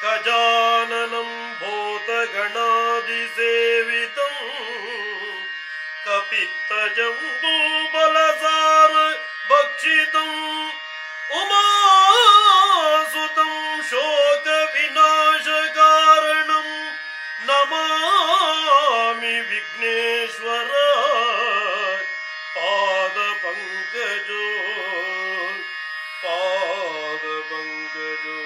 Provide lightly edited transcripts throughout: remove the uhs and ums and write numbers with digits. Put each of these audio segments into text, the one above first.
गजाननं भूतगणादिसेवितं कपित्तजम्बूबलसार भक्षितम् उमासुतं शोकविनाशकारणं नमामि विघ्नेश्वर पादपङ्कजो पादपङ्कजो।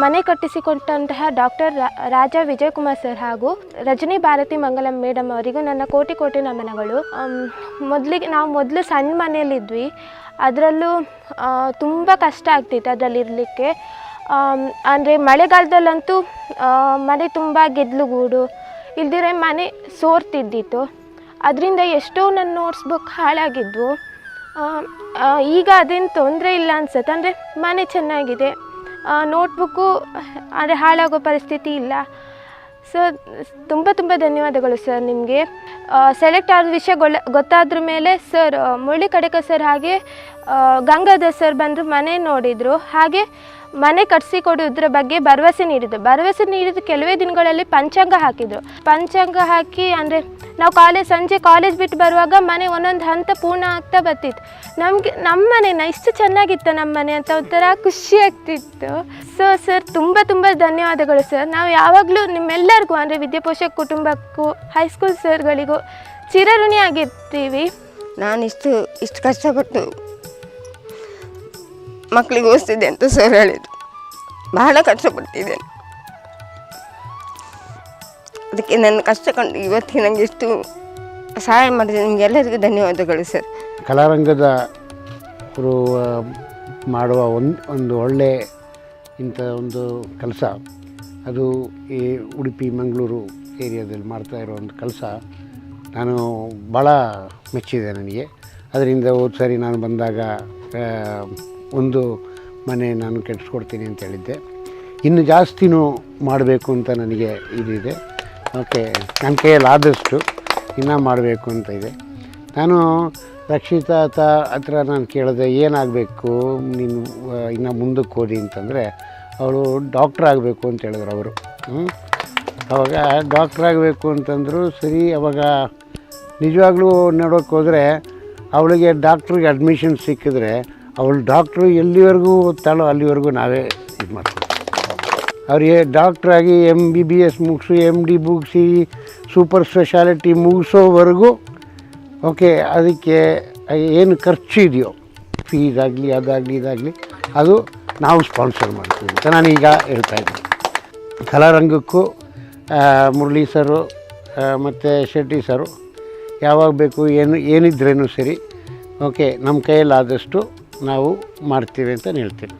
ಮನೆ ಕಟ್ಟಿಸಿಕೊಟ್ಟಂತಹ doctor Raja Vijayakumar sir ಹಾಗೂ ರಜನಿ ಭಾರತಿ ಮಂಗಲಂ madam ಅವರಿಗೂ ನನ್ನ ಕೋಟಿ ಕೋಟಿ ನಮನಗಳು. ನಾವು ಮೊದಲು ಸಣ್ಣ ಮನೆಯಲ್ಲಿದ್ವಿ, ಅದರಲ್ಲೂ ತುಂಬ ಕಷ್ಟ ಆಗ್ತಿತ್ತು ಅದರಲ್ಲಿರಲಿಕ್ಕೆ. ಅಂದರೆ ಮಳೆಗಾಲದಲ್ಲಂತೂ ಮನೆ ತುಂಬ ಗೆದ್ಲುಗೂಡು ಇಲ್ದಿರೆ ಮನೆ ಸೋರ್ತಿದ್ದಿತ್ತು. ಅದರಿಂದ ಎಷ್ಟೋ ನನ್ನ ನೋಟ್ಸ್ ಬುಕ್ ಹಾಳಾಗಿದ್ವು. ಈಗ ಅದೇನು ತೊಂದರೆ ಇಲ್ಲ ಅನ್ಸುತ್ತೆ. ಅಂದರೆ ಮನೆ ಚೆನ್ನಾಗಿದೆ, ನೋಟ್ಬುಕ್ಕು ಅಂದರೆ ಹಾಳಾಗೋ ಪರಿಸ್ಥಿತಿ ಇಲ್ಲ. ಸೊ ತುಂಬ ತುಂಬ ಧನ್ಯವಾದಗಳು ಸರ್ ನಿಮಗೆ. ಸೆಲೆಕ್ಟ್ ಆದ ವಿಷಯ ಗೊತ್ತಾದ್ರ ಮೇಲೆ ಸರ್ ಮುರಳಿ ಕಡೆಕ ಸರ್ ಹಾಗೆ ಗಂಗಾಧರ್ ಸರ್ ಬಂದರು, ಮನೆ ನೋಡಿದರು, ಹಾಗೆ ಮನೆ ಕಟ್ಟಿಸಿಕೊಡೋದ್ರ ಬಗ್ಗೆ ಭರವಸೆ ನೀಡಿದ್ದು ಕೆಲವೇ ದಿನಗಳಲ್ಲಿ ಪಂಚಾಂಗ ಹಾಕಿದರು. ಪಂಚಾಂಗ ಹಾಕಿ ಅಂದರೆ ನಾವು ಸಂಜೆ ಕಾಲೇಜ್ ಬಿಟ್ಟು ಬರುವಾಗ ಮನೆ ಒಂದೊಂದು ಹಂತ ಪೂರ್ಣ ಆಗ್ತಾ ಬರ್ತಿತ್ತು. ನಮ್ಮ ಮನೆನ ಇಷ್ಟು ಚೆನ್ನಾಗಿತ್ತು ನಮ್ಮ ಮನೆ ಅಂತ ಒಂಥರ ಖುಷಿ ಆಗ್ತಿತ್ತು. ಸೊ ಸರ್ ತುಂಬ ತುಂಬ ಧನ್ಯವಾದಗಳು ಸರ್. ನಾವು ಯಾವಾಗಲೂ ನಿಮ್ಮೆಲ್ಲರಿಗೂ ಅಂದರೆ ವಿದ್ಯಾಪೋಷಕ ಕುಟುಂಬಕ್ಕೂ ಹೈಸ್ಕೂಲ್ ಸರ್ಗಳಿಗೂ ಚಿರಋಣಿ ಆಗಿರ್ತೀವಿ. ನಾನು ಇಷ್ಟು ಕಷ್ಟಪಟ್ಟು ಮಕ್ಕಳಿಗೆ ಓದಿಸ್ತಿದ್ದೆ ಅಂತ ಸರ್ ಹೇಳಿದರು. ಬಹಳ ಕಷ್ಟಪಟ್ಟಿದ್ದೇನೆ. ಅದಕ್ಕೆ ನನ್ನ ಕಷ್ಟ ಕಂಡು ಇವತ್ತಿಗೆ ನನಗೆ ಎಷ್ಟು ಸಹಾಯ ಮಾಡಿದೆ. ನಿಮಗೆಲ್ಲರಿಗೂ ಧನ್ಯವಾದಗಳು ಸರ್. ಕಲಾರಂಗದ ಅವರು ಮಾಡುವ ಒಂದು ಒಳ್ಳೆ ಇಂಥ ಒಂದು ಕೆಲಸ, ಅದು ಈ ಉಡುಪಿ ಮಂಗಳೂರು ಏರಿಯಾದಲ್ಲಿ ಮಾಡ್ತಾ ಇರೋ ಒಂದು ಕೆಲಸ ನಾನು ಭಾಳ ಮೆಚ್ಚಿದೆ ನನಗೆ. ಅದರಿಂದ ಹೋದ ಸರಿ ನಾನು ಬಂದಾಗ ಒಂದು ಮನೆ ನಾನು ಕೆಡಿಸ್ಕೊಡ್ತೀನಿ ಅಂತ ಹೇಳಿದ್ದೆ. ಇನ್ನು ಜಾಸ್ತಿನೂ ಮಾಡಬೇಕು ಅಂತ ನನಗೆ ಇದಿದೆ. ಓಕೆ, ನನ್ನ ಕೈಯಲ್ಲಿ ಆದಷ್ಟು ಇನ್ನೂ ಮಾಡಬೇಕು ಅಂತ ಇದೆ. ನಾನು ರಕ್ಷಿತಾ ಹತ್ರ ನಾನು ಕೇಳಿದೆ, ಏನಾಗಬೇಕು ನೀನು ಇನ್ನೂ ಮುಂದಕ್ಕೆ ಓದಿ ಅಂತಂದರೆ ಅವಳು ಡಾಕ್ಟ್ರ್ ಆಗಬೇಕು ಅಂತ ಹೇಳಿದ್ರು ಅವರು. ಅವಾಗ ಡಾಕ್ಟ್ರ್ ಆಗಬೇಕು ಅಂತಂದರು. ಸರಿ, ಅವಾಗ ನಿಜವಾಗ್ಲೂ ನೋಡೋಕ್ಕೆ ಹೋದರೆ ಅವಳಿಗೆ ಡಾಕ್ಟ್ರಿಗೆ ಅಡ್ಮಿಷನ್ ಸಿಕ್ಕಿದ್ರೆ ಅವಳು ಡಾಕ್ಟ್ರು ಎಲ್ಲಿವರೆಗೂ ಓದ್ತಾಳೋ ಅಲ್ಲಿವರೆಗೂ ನಾವೇ ಇದು ಮಾಡ್ತೀವಿ. ಅವರಿಗೆ ಡಾಕ್ಟ್ರಾಗಿ MBBS ಮುಗಿಸಿ MD ಮುಗಿಸಿ ಸೂಪರ್ ಸ್ಪೆಷಾಲಿಟಿ ಮುಗಿಸೋವರೆಗೂ ಓಕೆ ಅದಕ್ಕೆ ಏನು ಖರ್ಚು ಇದೆಯೋ ಫೀಸ್ ಆಗಲಿ ಅದಾಗಲಿ ಇದಾಗಲಿ ಅದು ನಾವು ಸ್ಪಾನ್ಸರ್ ಮಾಡ್ತೀವಿ ಅಂತ ನಾನೀಗ ಹೇಳ್ತಾಯಿದ್ದೀನಿ. ಕಲಾರಂಗಕ್ಕೂ ಮುರಳಿ ಸರು ಮತ್ತು ಶೆಟ್ಟಿ ಸರು ಯಾವಾಗ ಬೇಕು ಏನಿದ್ರೇನು ಸರಿ ಓಕೆ ನಮ್ಮ ಕೈಯಲ್ಲಾದಷ್ಟು ನಾವು ಮಾಡ್ತೀವಿ ಅಂತ ಹೇಳ್ತೀನಿ.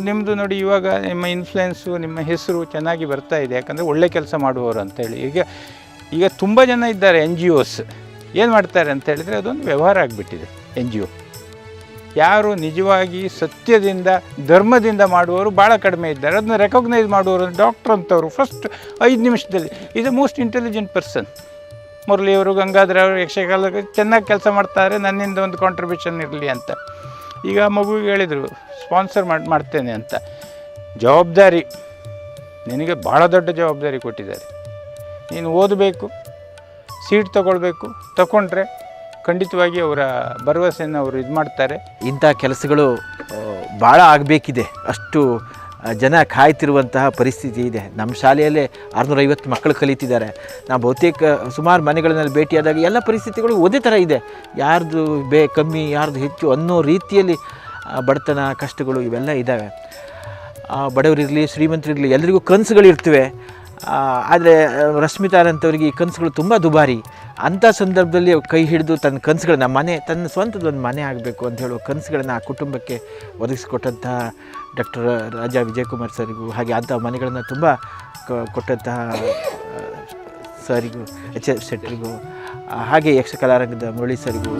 ನಿಮ್ಮದು ನೋಡಿ, ಇವಾಗ ನಿಮ್ಮ ಇನ್ಫ್ಲುಯೆನ್ಸು, ನಿಮ್ಮ ಹೆಸರು ಚೆನ್ನಾಗಿ ಬರ್ತಾ ಇದೆ. ಯಾಕಂದರೆ ಒಳ್ಳೆ ಕೆಲಸ ಮಾಡುವವರು ಅಂತೇಳಿ ಈಗ ತುಂಬ ಜನ ಇದ್ದಾರೆ NGOs. ಏನು ಮಾಡ್ತಾರೆ ಅಂತ ಹೇಳಿದರೆ ಅದೊಂದು ವ್ಯವಹಾರ ಆಗಿಬಿಟ್ಟಿದೆ. NGO ಯಾರು ನಿಜವಾಗಿ ಸತ್ಯದಿಂದ ಧರ್ಮದಿಂದ ಮಾಡುವವರು ಭಾಳ ಕಡಿಮೆ ಇದ್ದಾರೆ. ಅದನ್ನ ರೆಕಗ್ನೈಸ್ ಮಾಡುವವರು ಡಾಕ್ಟ್ರ್ ಅಂತವರು ಫಸ್ಟ್ 5 ನಿಮಿಷದಲ್ಲಿ is a most intelligent person. ಮುರಳಿಯವರು, ಗಂಗಾಧರ್ ಅವರು ಯಕ್ಷಗಾನಕ್ಕೆ ಚೆನ್ನಾಗಿ ಕೆಲಸ ಮಾಡ್ತಾರೆ, ನನ್ನಿಂದ ಒಂದು ಕಾಂಟ್ರಿಬ್ಯೂಷನ್ ಇರಲಿ ಅಂತ. ಈಗ ಮಗುವಿಗೆ ಹೇಳಿದರು ಸ್ಪಾನ್ಸರ್ ಮಾಡ್ತೇನೆ ಅಂತ. ಜವಾಬ್ದಾರಿ, ನಿನಗೆ ಭಾಳ ದೊಡ್ಡ ಜವಾಬ್ದಾರಿ ಕೊಟ್ಟಿದ್ದಾರೆ. ನೀನು ಓದಬೇಕು, ಸೀಟ್ ತಗೊಂಡ್ರೆ ಖಂಡಿತವಾಗಿ ಅವರ ಭರವಸೆಯನ್ನು ಅವರು ಇದು ಮಾಡ್ತಾರೆ. ಇಂಥ ಕೆಲಸಗಳು ಭಾಳ ಆಗಬೇಕಿದೆ. ಅಷ್ಟು ಜನ ಕಾಯ್ತಿರುವಂತಹ ಪರಿಸ್ಥಿತಿ ಇದೆ. ನಮ್ಮ ಶಾಲೆಯಲ್ಲೇ 650 ಮಕ್ಕಳು ಕಲಿತಿದ್ದಾರೆ. ನಾವು ಬಹುತೇಕ ಸುಮಾರು ಮನೆಗಳಲ್ಲಿ ಭೇಟಿಯಾದಾಗ ಎಲ್ಲ ಪರಿಸ್ಥಿತಿಗಳು ಒಂದೇ ಥರ ಇದೆ. ಯಾರ್ದು ಕಮ್ಮಿ, ಯಾರ್ದು ಹೆಚ್ಚು ಅನ್ನೋ ರೀತಿಯಲ್ಲಿ ಬಡತನ, ಕಷ್ಟಗಳು ಇವೆಲ್ಲ ಇದ್ದಾವೆ. ಬಡವರಿರಲಿ, ಶ್ರೀಮಂತರಿರಲಿ, ಎಲ್ಲರಿಗೂ ಕನಸುಗಳಿರ್ತವೆ. ಆದರೆ ರಶ್ಮಿತಾರಂಥವ್ರಿಗೆ ಈ ಕನಸುಗಳು ತುಂಬ ದುಬಾರಿ. ಅಂಥ ಸಂದರ್ಭದಲ್ಲಿ ಕೈ ಹಿಡಿದು ತನ್ನ ಕನಸುಗಳನ್ನ ತನ್ನ ಸ್ವಂತದೊಂದು ಮನೆ ಆಗಬೇಕು ಅಂತ ಹೇಳುವ ಕನಸುಗಳನ್ನು ಆ ಕುಟುಂಬಕ್ಕೆ ಒದಗಿಸಿಕೊಟ್ಟಂತಹ ಡಾಕ್ಟರ್ ರಾಜಾ ವಿಜಯಕುಮಾರ್ ಸರಿಗೂ, ಹಾಗೆ ಅಂಥ ಮನೆಗಳನ್ನು ತುಂಬ ಕೊಟ್ಟಂತಹ ಸರಿಗೂ, HF ಶೆಟ್ಟರಿಗೂ, ಹಾಗೆ ಯಕ್ಷಕಲಾರಂಗದ ಮುರಳಿ ಸರಿಗೂ